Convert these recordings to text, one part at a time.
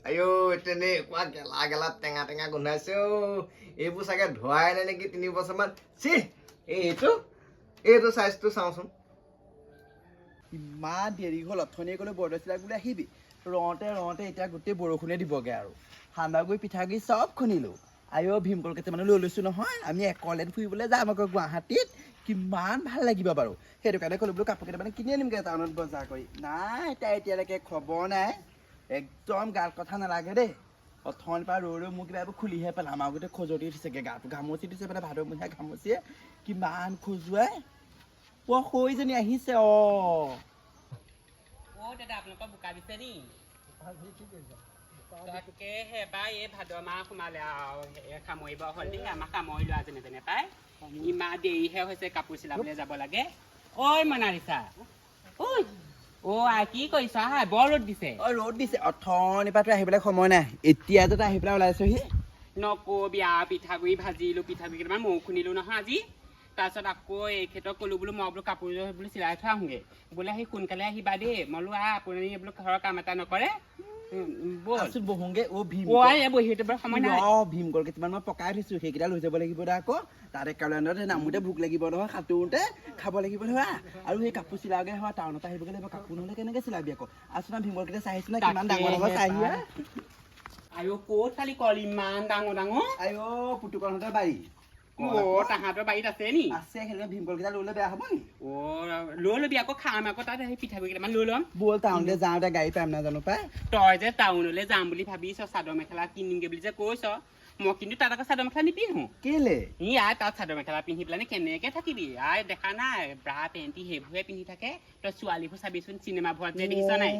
আইও তেনেকুৱা গেলা গেলা টেঙা টেঙা গোন্ধাইছে এইবোৰ চাগে ধোৱাই নাই নেকি 3 বছৰমান চি এইটো চাইজটো চাওঁচোন ইমান দেৰি হ'ল অথনিয়ে ক'লে বৰদৈচিলাক বোলে আহিবি ৰওঁতে এতিয়া গোটেই বৰষুণে দিবগে আৰু সান্দাগুৰি পিঠাগুৰি চব খুন্দিলোঁ আইও ভীমকল কেইটামানো লৈ লৈছোঁ নহয় আমি একলেণ্ড ফুৰিবলৈ যাম আকৌ গুৱাহাটীত কিমান ভাল লাগিব বাৰু সেইটো কাৰণে ক'লো বোলো কাপোৰ কেইটামান কিনি আনিমগৈ টাউনত বজাৰ কৰি নাই তাই এতিয়ালৈকে খবৰ নাই একদম গাত কথা নালাগে দেই অথনিৰ পৰা ৰৈ মোক কিবা এইবোৰ খুলিহে পেলাম আমাৰ গোটেই খজুৱতি উঠিছেগৈ গাটো ঘামচি দিছে মানে ভাদমহীয়া ঘামচিয়ে কিমান খজুৱাই সৈজনী আহিছে দাদা আপোনালোকৰ বোকা দিছে নি তাকেহে পাই এই ভাদ মাহ সোমালে আৰু সামৰিব হ'ল দেই আমাক সামৰি লোৱা যেনে তেনে পাই ইমান দেৰিহে হৈছে কাপোৰ চিলাবলৈ যাব লাগে ঐ মনালিছা ঐ কি কৰিছা বৰ ৰ'দ দিছে ৰ'দ দিছে অথনিৰ পৰা আহিবলৈ সময় নাই এতিয়া যে আহি পেলাই ওলাইছহি নকবি পিঠাগুড়ি ভাজিলোঁ পিঠাগুড়ি কেইটামান মৌ খুন্দিলোঁ নহয় আজি তাৰপিছত আকৌ এখেতক ক'লোঁ বোলো মই বোলো কাপোৰযোৰ বোলো চিলাই থৈ আহোঁগৈ বোলে সেই সোনকালে আহিবা দেই মই বোলো আপুনি বোলো ঘৰৰ কাম এটা নকৰে বহোগে ভীমকল কেইটামান মই পকাই থৈছো সেইকেইটা লৈ যাব লাগিব দে আকৌ তাতে কেলেণ্ডাৰত নামোতে ভোক লাগিব নহয় সাঁতোৰোতে খাব লাগিব নহয় আৰু সেই কাপোৰ চিলাওগে হয় টাউনত আহিবগৈ লাগিব কাপোৰ নহ'লে কেনেকে চিলাবি আকৌ আচলতে ভীমকল কেইটা চাইছো না কিমান ডাঙৰ ডাঙৰ চাহি আইও ক'ত কালি কল ইমান ডাঙৰ ডাঙৰ আইও পুতুকলহঁতৰ বাৰী তাহাঁতৰ বাৰীত আছে নি আছে সেইকাৰণে ভীমকল কেইটা লৈ বেয়া হ'ব নি লৈ ল'বি আকৌ খাম আকৌ তাত সেই পিঠাগুড়ি কেইটামান লৈ ল'ম ব'ল টাউনলৈ যাওঁতে গাড়ী পাম নাজানো পাই তই যে টাউনলৈ যাম বুলি ভাবিছ চাদৰ মেখেলা কিনিমগে বুলি যে কৈছ মই কিন্তু তাত আকৌ চাদৰ মেখেলা নিপিন্ধো কেলে তাত চাদৰ মেখেলা পিন্ধি পেলাই কেনেকে থাকিবি দেখা নাই ব্ৰা পেণ্টি সেইবোৰহে পিন্ধি থাকে তই ছোৱালীবোৰ চাবিচোন চিনেমাবোৰত যে দেখিছ নাই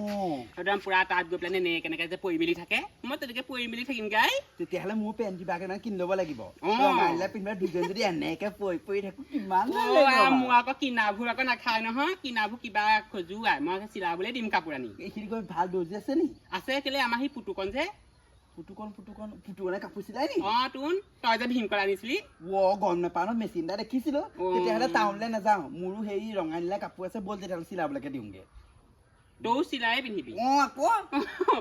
একদম পুৰা তাত গৈ পেলাই কেনেকে যে পৰি মেলি থাকে মই তেনেকে পৰি মেলি থাকিম গাই তেতিয়াহ'লে মোৰ পেণ্টি বাগে কিনি ল'ব লাগিব পিন্ধিলে দুজন যদি এনেকে পৰি থাকো কিমান মোৰ আকৌ কিনাবোৰ আকৌ নাখায় নহয় কিনাবোৰ কিবা খজুৱাই মই চিলাবলৈ দিম কাপোৰ আনি এইখিনি ভাল দৰ্জি আছে নি আছে কেলে আমাৰ সেই পুতুকন যে পুতুকনে কাপোৰ চিলাই নি তোন তই যে ভীমকল আনিছিলি গম নাপাওঁ ন মেচিন এটা দেখিছিলো তেতিয়াহ'লে টাউনলৈ নাযাওঁ মোৰো হেৰি ৰঙা নীলা কাপোৰ আছে ব'ল তেতিয়াহ'লে চিলাবলৈকে দিওঁগে তৌ চিলাই পিন্ধিবি আকৌ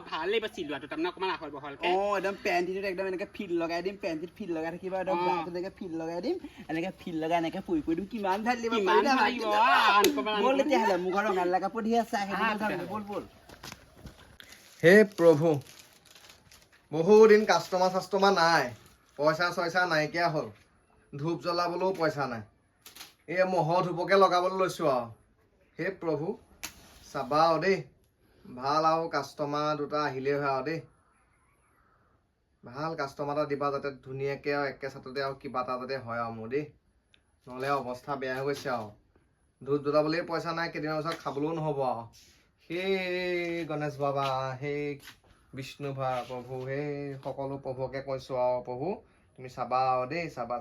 ভাল লাগিব চিলোৱাটো তাৰমানে অকণমান আহল বহলকে একদম পেণ্টিটোত একদম এনেকে ফিল লগাই দিম পেণ্টিত ফিল লগাই থাকিব একদম এনেকে ফিল লগাই দিম এনেকে ফিল লগাই এনেকে পৰি দিম কিমান ভাল লাগিব ব'ল তেতিয়াহ'লে মোৰ ঘৰত ৰঙা নীলা কাপোৰ ধেৰ আছে ব'ল হে প্ৰভু বহুদিন কাষ্টমাৰ নাই পইচা নাইকিয়া হ'ল ধূপ জ্বলাবলৈও পইচা নাই এই মহৰ ধূপকে লগাবলৈ লৈছোঁ আৰু হে প্ৰভু চাবা আৰু দেই ভাল আৰু কাষ্টমাৰ দুটা আহিলেই হয় আৰু দেই ভাল কাষ্টমাৰ এটা দিবা যাতে ধুনীয়াকৈ আৰু একে চাটতে আৰু কিবা এটা যাতে হয় আৰু মোৰ দেই নহ'লে অৱস্থা বেয়া হৈ গৈছে আৰু ধূপ জ্বলাবলৈ পইচা নাই কেইদিনমানৰ পিছত খাবলৈও নহ'ব আৰু সেই গণেশ বাবা সেই বিষ্ণু প্ৰভু সেই সকলো প্ৰভুকে কৈছোঁ আৰু প্ৰভু তুমি চাবা আৰু দেই চাবা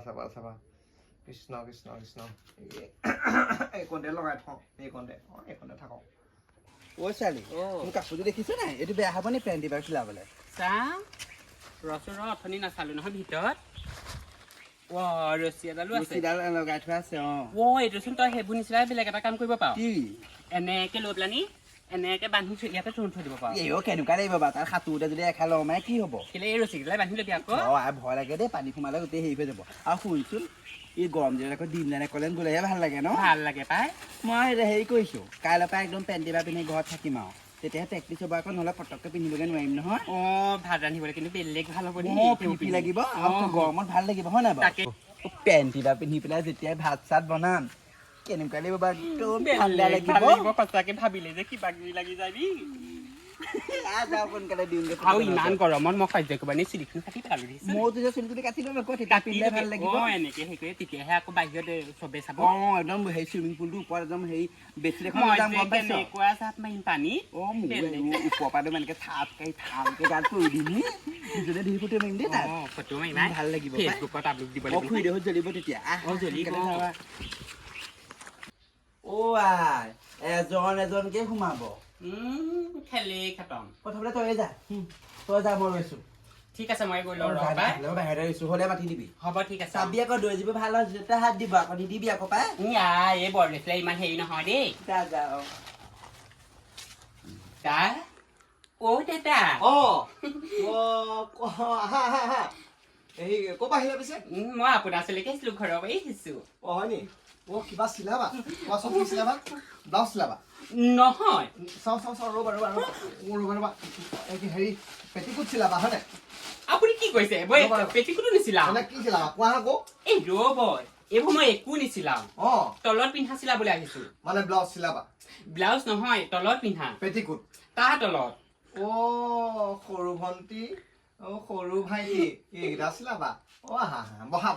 কৃষ্ণ এইকণতে লগাই থওঁ এইকণতে থাকক ছোৱালী মোৰ কাপোৰটো দেখিছ নাই এইটো বেয়া হ'ব নি পেণ্টি বাৰ চিলাবলৈ অথনি নাচালো নহয় ভিতৰত ৰছী এডালো আছে লগাই থোৱা আছে এইটোচোন তই সেইবোৰ নিচিনাই বেলেগ এটা কাম কৰিব পাৰ এনেকে লৈ পেলানি এনেকে বান্ধি ইয়াতে থৈ দিব পাৰ কেনেকুৱা লাগিব বাৰু তাৰ সাঁতোৰতে যদি এখাৰ লওঁ মানে কি হ'ব কেলে এই ৰছী কেইডাল বান্ধি ল'বি আকৌ ভয় লাগে দেই পানী সোমালে গোটেই হেৰি হৈ যাব আৰু শুনচোন এই গৰম দিনত আকৌ দিন জানে ক'লে গ'লেহে ভাল লাগে ন ভাল লাগে পাই মই হেৰি কৰিছোঁ কাইলৈৰ পৰা একদম পেণ্টি বা পিন্ধি ঘৰত থাকিম আৰু তেতিয়াহে প্ৰেক্টিচ হ'ব আকৌ নহ'লে পটককৈ পিন্ধিবগৈ নোৱাৰিম নহয় ভাত ৰান্ধিবলৈ কিন্তু বেলেগ ভাল হ'ব ফিফি লাগিব আৰু গৰমত ভাল লাগিব হয় নাই বাৰু পেণ্টি বা পিন্ধি পেলাই যেতিয়াই ভাত চাত বনাম কেনেকুৱা লাগিব বাৰু একদম ঠাণ্ডা লাগিব সঁচাকে ভাবিলে যে কিবা কিবি লাগি যাবি সোনকালে দিওঁগে আৰু ইমান গৰমত মই সহ্য কৰিব নি চিলিখন কাটি পেলালো মইতো যে চুলি কাটি ল'ম আকৌ তেতিয়া পিন্ধিলে ভাল লাগিব এনেকে সেই কৰি তেতিয়াহে আকৌ বাহিৰত চবে চাব একদম সেই চুইমিং পুলটোৰ ওপৰত একদম হেৰি বেছি দেখোন কেনেকুৱা চাপ মাৰিম পানী ওপৰৰ পৰা এনেকে থাপকে গাত পৰি দিম নিজনে ধৰি ফটো মাৰিম দেই তাত ফটো মাৰিম ভাল লাগিব ফেচবুকত আপলোড দিব লাগিব খুৰি দেহত জ্বলিব তেতিয়া জ্বলিব এজনকে সোমাব খেলি খতম প্ৰথমতে তই যা মই ৰৈছো ঠিক আছে মই গৈ লওঁ বাহিৰতে ৰৈছো হ'লে মাতি দিবি হ'ব ঠিক আছে চাবি আকৌ দৈ যিবোৰ ভাল হয় যেতিয়া হাত দিব আকৌ নিদিবি আকৌ পাই এই বৰ দেখিলে ইমান হেৰি নহয় দেই যা দাদা অ' দাদা আহা এই ক'ৰপৰা আহিলে পিছে মই আপোনাৰ ওচৰলৈকে আহিছিলো ঘৰৰ পৰা আহিছো হয় নি কিবা চিলাবা কোৱাচোন কি চিলাবা ব্লাউজ চিলাবা নহয় চাওঁ ৰ'বা হেৰি পেটিকোট চিলাবা হয় নাই আপুনি কি কৈছে মই পেটিকোটো নিচিলাও কি চিলাবা কোৱা আকৌ এই ৰ'ব এইবোৰ মই একো নিচিলাও তলত পিন্ধা চিলাবলৈ আহিছো মানে ব্লাউজ চিলাবা ব্লাউজ নহয় তলত পিন্ধা পেটিকোট তাৰ তলত সৰু ভন্টি সৰু ভাইটি এইকেইটা চিলাবা আহা বহা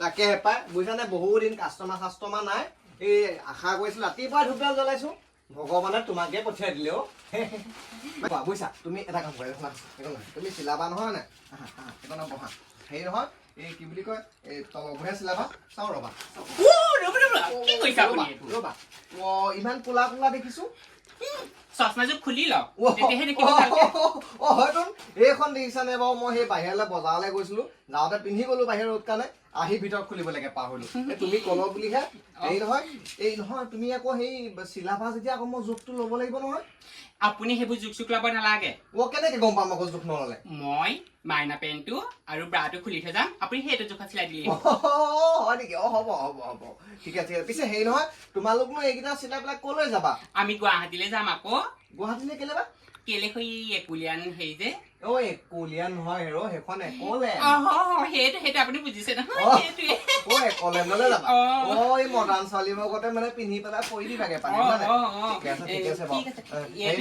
তাকে পাই বুজিছানে বহুত দিন কাষ্টমাৰ নাই এই আশা কৰিছিলো ৰাতিপুৱা ধূপডাল জ্বলাইছো ভগৱানে তোমাকে পঠিয়াই দিলে বুজিছা তুমি এটা কাম কৰা তুমি চিলাবা নহয় নাই সেইকাৰণে বহা হেৰি নহয় এই কি বুলি কয় এই তলবোৰহে চিলাবা চাওঁ ৰ'বা কি কৈছে আপুনি ৰ'বা ইমান কোলা কোলা দেখিছো চশমাযোৰ খুলি লওক তেতিয়াহে দেখিব ভালকে হয়তো এইখন দেখিছানে বাৰু মই সেই বাহিৰলৈ বজাৰলৈ গৈছিলো যাওঁতে পিন্ধি গলো বাহিৰত কাৰণে আহি ভিতৰত খুলিব লাগে পাহৰিলো তুমি ক'লো বুলিহে এই নহয় তুমি আকৌ সেই চিলাবা যেতিয়া আকৌ মই জোখটো ল'ব লাগিব নহয় আপুনি সেইবোৰ জোখ চোখ ল'ব নালাগে কেনেকে গম পাম আকৌ জোখ নল'লে মই মাইনা পেণ্টটো আৰু ব্ৰাটো খুলি থৈ যাম আপুনি সেইটো জোখত চিলাই দিলে হয় নেকি হ'ব ঠিক আছে পিছে হেৰি নহয় তোমালোকনো এইকেইটা চিলাই পেলাই ক'লৈ যাবা আমি গুৱাহাটীলৈ যাম আকৌ গুৱাহাটীলৈ কেলে বা কেলে হৈ একুলিয়ান হেৰি যে কলিয়ান নহয় হেৰ সেইখন একলে সেইটো আপুনি বুজিছে নহয় সেইটোৱে একলেণ্ডলৈ যাবা এই মডাৰ্ণ ছোৱালীবোৰৰ আগতে মানে পিন্ধি পেলাই পৰি দিবাগে পানী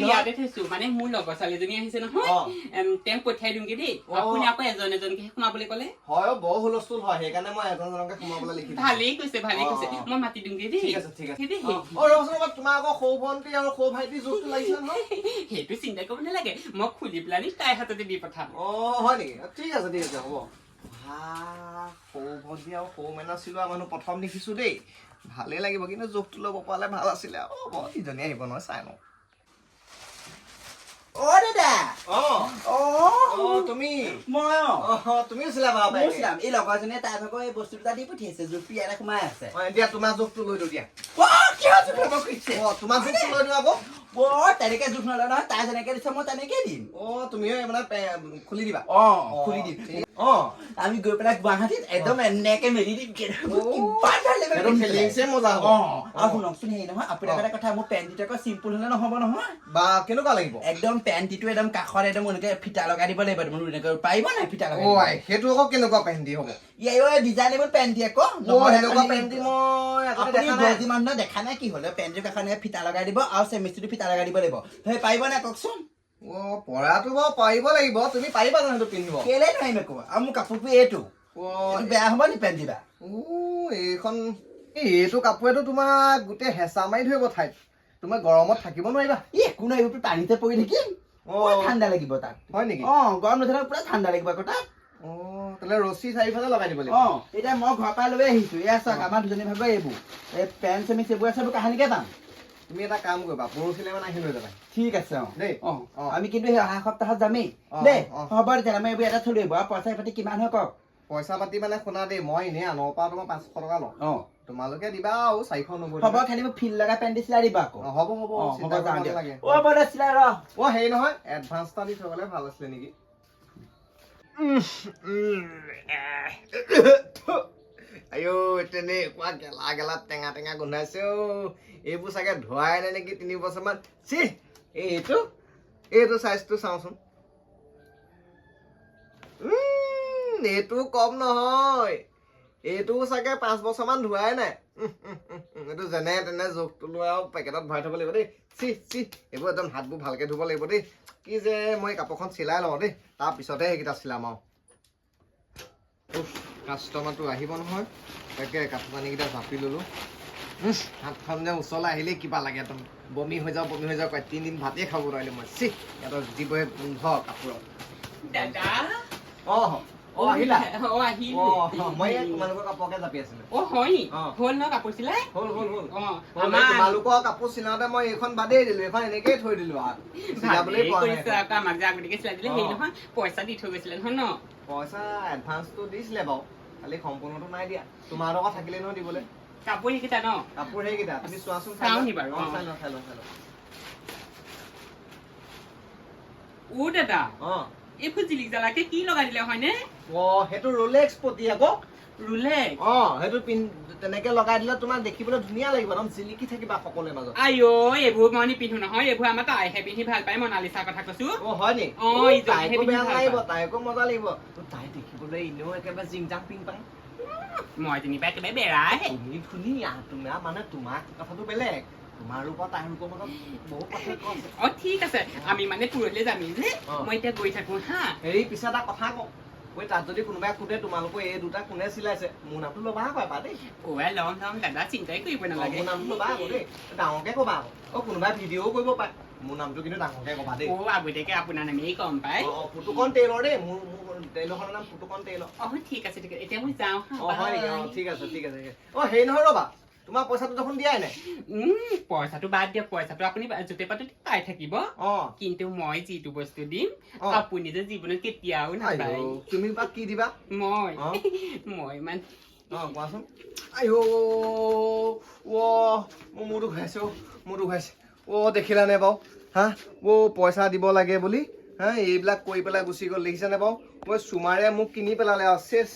ইয়াতে থৈছো মানে মোৰ লগৰ ছোৱালীজনী আহিছে নহয় তেওঁক পঠিয়াই দিওঁগে দেই আপুনি আকৌ এজনকেহে সোমাবলৈ ক'লে হয় বৰ হুলস্থুল হয় সেইকাৰণে মই এজনকে সোমাবলৈ লিখি ভালেই কৈছে মই মাতি দিওঁগে দেই তোমাৰ আকৌ সৌ ভন্টি আৰু সৌ ভাইটি জোখটো লাগিছে নহয় সেইটো চিন্তা কৰিব নালাগে মই খুলি পেলাই তাইৰ হাততে দি পঠাম হয় নেকি ঠিক আছে হ'ব সৌ ভন্টি আৰু সৌ মেনা চিলোৱা মানুহ প্ৰথম দেখিছো দেই ভালেই লাগিব কিন্তু জোখটো ল'ব পালে ভাল আছিলে ইজনী আহিব নহয় চাই লওঁ দাদা তুমি তুমিও চিলাবা এই লগৰজনীয়ে তাই ভাগৰ এই বস্তু দুটা দি পঠিয়াইছে জোখটো ইয়াতে সোমাই আছে দিয়া তোমাৰ জোখটো লৈ দিওঁ দিয়া তোমাৰ জোখটো লৈ দিওঁ আকৌ তেনেকে জোখ নলয় নহয় তাই যেনেকে দিছে মই তেনেকে দিম তুমিও মানে খুলি দিবা খুলি দিম আমি গৈ পেলাই গুৱাহাটীত একদম এনেকে মেলি দিম মজা হ'ব আৰু শুনকচোন হেৰি নহয় আপোনাৰ এটা কথা মোৰ পেণ্টিটো আকৌ চিম্পুল হলে নহব নহয় বা কেনেকুৱা লাগিব একদম পেণ্টিটো একদম কাষত একদম এনেকে ফিটা লগাই দিব লাগিব এনেকে পাৰিব নাই ফিটা লগাই সেইটো আকৌ কেনেকুৱা পেণ্টি হ'ব ডিজাইনেবল পেণ্টি আকৌ সেনেকুৱা পেণ্টি মই দৰ্জি মানুহ দেখা নাই কি হলে পেণ্টিৰ কাষত ফিটা লগাই দিব আৰু চেমিষ্টিটো ফিটা লগাই দিব লাগিব সেই পাৰিব নাই কওকচোন পৰাটো বাৰু পাৰিব লাগিব তুমি পাৰিবা জানো সেইটো পিন্ধিব কেলে নোৱাৰিম আকৌ আৰু মোৰ কাপোৰটো এইটো বেয়া হ'ব নি পেণ্টিবা এইখন এইটো কাপোৰেতো তোমাক গোটেই হেঁচা মাৰি ধৰিব ঠাইত তুমি গৰমত থাকিব নোৱাৰিবা একো নাই পানীতে পৰি থাকিম ঠাণ্ডা লাগিব তাত হয় নেকি গৰম নুঠে পুৰা ঠাণ্ডা লাগিব আকৌ তাত তাহলে ৰছী চাৰিফালে লগাই দিব লাগিব এতিয়া মই ঘৰৰ পৰা লৈ আহিছো এয়া চাওক আমাৰ দুজনী ভাগৰ এইবোৰ এই পেণ্ট চেমিচ এইবোৰ আছে কাহানিকে পাম তুমি এটা কাম কৰিবা পৰহিলে মানে আহি লৈ যাবা ঠিক আছে দেই আমি কিন্তু সেই অহা সপ্তাহত যামেই দেই হ'ব তেতিয়া আমি এইবোৰ এটা থৈ দিব আৰু পইচা পাতি কিমান হয় কওক পইচা পাতি মানে শুনা দেই মই এনেই আনৰ পৰা তোমাৰ 500 টকা লওঁ তোমালোকে দিবা আৰু 490 হ'ব খালি মোক ফিল লগা পেণ্ট চিলাই দিবা আকৌ হ'ব চিলাই ৰ হেৰি নহয় এডভান্স এটা দি থবলে ভাল আছিলে নেকি আইও তেনেকুৱা গেলা টেঙা গোন্ধাইছে এইবোৰ চাগে ধোৱাই নাই নেকি 3 বছৰমান এইটো চাইজটো চাওঁচোন এইটো কম নহয় এইটো চাগে 5 বছৰমান ধোৱাই নাই এইটো যেনে তেনে জোখটো লৈ আৰু পেকেটত ভৰাই থব লাগিব দেই এইবোৰ একদম হাতবোৰ ভালকে ধুব লাগিব দেই কি যে মই কাপোৰখন চিলাই লওঁ দেই তাৰপিছতহে সেইকেইটা চিলাম আৰু কাষ্টমাৰটো আহিব নহয় তাকে কাপোৰ কানিকেইটা জাপি ললো হাতখন যে ওচৰলৈ আহিলেই কিবা লাগে একদম বমি হৈ যাওঁ কয় 3 দিন ভাতেই খাব নোৱাৰিলো মই সিহঁতৰ যিবোৰে গোন্ধ কাপোৰত দাদা আহিলা মই তোমালোকৰ কাপোৰকে জাপি আছিলো হ'ল ন কাপোৰ চিলাই হ'ল তোমালোকৰ কাপোৰ চিলাওঁতে মই এইখন বাদেই দিলো এইখন এনেকেই থৈ দিলো আমাক যে আগতীয়াকে চিলাই দিলে হেৰি নহয় পইচা দি থৈ গৈছিলে নহয় ন পইচা এডভান্সটো দিছিলে বাৰু খালি সম্পূৰ্ণটো নাই দিয়া তোমাৰ লগত থাকিলে নহয় দিবলৈ কাপোৰ সেইকেইটা ন কাপোৰ সেইকেইটা তুমি চোৱাচোন চাওঁ নি বাৰু? অ, চাই লওঁ ও দাদা অ এইবোৰ জিলিক জালাকে কি লগাই দিলে হয়নে অ সেইটো ৰোলেক্স পতি আকৌ ৰুলে অ সেইটো তেনেকে লগাই দিলে তোমাৰ দেখিবলৈ ধুনীয়া লাগিব একদম জিলিকি থাকিবা সকলোৰে মাজত আইঅ এইবোৰ মই নিপিন্ধো নহয় এইবোৰ আমাৰ তাইহে পিন্ধি ভাল পায় মনালিছাৰ কথা কৈছো অ হয় নি অ, ইজনীহে তাইকো পিন্ধি বেয়া ভাল লাগিব পায়। তাইকো মজা লাগিব তাই দেখিবলৈ এনেও একেবাৰে জিং জাং পিং পাং মই যেনিবা একেবাৰে বেৰাহে তুমি ধুনীয়া তোমাৰ মানে তোমাৰ কথাটো বেলেগ তোমাৰ ৰূপত তাইৰ ৰূপৰ মাজত বহুত পাৰ্থক্য আছে অ ঠিক আছে আমি মানে পুৰলৈ যামি যে অ। মই এতিয়া গৈ থাকো হা হেৰি পিছে এটা কথা কওঁ ঐ তাত যদি কোনোবাই সোধে তোমালোকৰ এই দুটা কোনে চিলাইছে মোৰ নামটো ল'বা আকৌ এবাৰ দেই ওৱাই লম দাদা চিন্তাই কৰিব নালাগে মোৰ নামটো ল'বা আকৌ দেই ডাঙৰকে ক'বা আকৌ অ কোনোবাই ভিডিঅ'ও কৰিব পাৰে মোৰ নামটো কিন্তু ডাঙৰকে ক'বা দেই অ আগতীয়াকে আপোনাৰ নামেই গম পাই পুতুকণ টেইলৰ দেই মোৰ টেইলৰখনৰ নাম পুতুকণ টেইলৰ অ ঠিক আছে এতিয়া মই যাওঁ হা অ হয় নেকি অ bye। ঠিক আছে অ হেৰি নহয় ৰ'বা তোমাৰ পইচাটো দেখোন দিয়াই নাই পইচাটো বাদ দিয়ক পইচাটো আপুনি য'তে পাতে পাই থাকিব অ কিন্তু মই যিটো বস্তু দিম অ। আপুনি যে জীৱনত কেতিয়াও নাপায় আইও, তুমি বা কি দিবা মই অ। মই ইমান অ কোৱাচোন আইও অ মোৰ মূৰটো ঘূৰাইছে অ মূৰটো ঘূৰাইছে অ দেখিলানে বাৰু হা অ পইচা দিব লাগে বুলি হা এইবিলাক কৰি পেলাই গুচি গ'ল দেখিছানে বাৰু মই চুমাৰে মোক কিনি পেলালে আৰু চেচ